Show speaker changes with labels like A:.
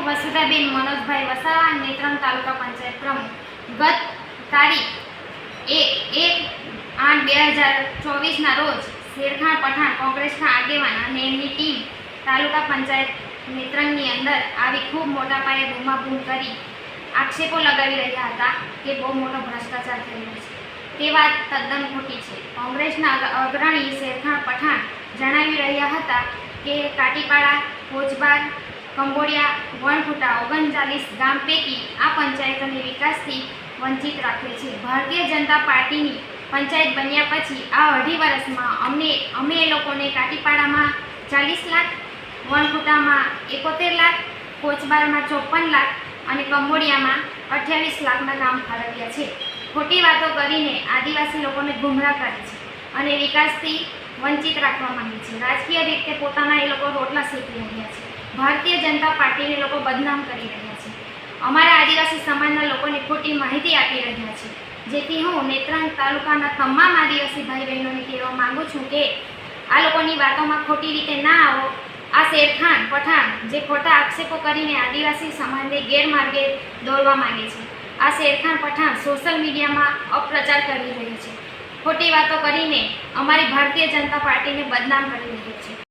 A: વસુધાબેન મનોજભાઈ વસાવા, નેત્રંગ તાલુકા પંચાયત પ્રમુખ. ગત તારીખ 1/8/2024 રોજ શેરખાન પઠાણ કોંગ્રેસના આગેવાન અને એમની ટીમ તાલુકા પંચાયત નેત્રંગની અંદર આવી ખૂબ મોટા પાયે બૂમાબૂમ કરી આક્ષેપો લગાવી રહ્યા હતા કે બહુ મોટો ભ્રષ્ટાચાર થઈ રહ્યો છે. તે વાત તદ્દન ખોટી છે. કોંગ્રેસના અગ્રણી શેરખાન પઠાણ જણાવી રહ્યા હતા કે કાટીપાડા, કોચબાર, કંબોડિયા, વણખુટા 39 ગામ પૈકી આ પંચાયતોને વિકાસથી વંચિત રાખે છે. ભારતીય જનતા પાર્ટીની પંચાયત બન્યા પછી આ 2.5 વર્ષમાં અમે એ લોકોને કાટીપાડામાં 40 લાખ, વણખુટામાં 71 લાખ, કોચબારમાં 54 લાખ અને કંબોડિયામાં 28 લાખના કામ ફાળવ્યા છે. ખોટી વાતો કરીને આદિવાસી લોકોને ગુમરાહ કરે છે અને વિકાસથી વંચિત રાખવા માંગે છે. રાજકીય રીતે પોતાના એ લોકો રોટલા શેકી રહ્યા છે. ભારતીય જનતા પાર્ટીને લોકો બદનામ કરી રહ્યા છે. અમારા આદિવાસી સમાજના લોકોને ખોટી માહિતી આપી રહ્યા છે. જેથી હું નેત્રંગ તાલુકાના તમામ આદિવાસી ભાઈ બહેનોને કહેવા માગું છું કે આ લોકોની વાતોમાં ખોટી રીતે ના આવો. આ શેરખાન પઠાણ જે ખોટા આક્ષેપો કરીને આદિવાસી સમાજને ગેરમાર્ગે દોરવા માંગે છે. આ શેરખાન પઠાણ સોશિયલ મીડિયામાં અપપ્રચાર કરી રહ્યું છે. ખોટી વાતો કરીને અમારી ભારતીય જનતા પાર્ટીને બદનામ કરી રહ્યું છે.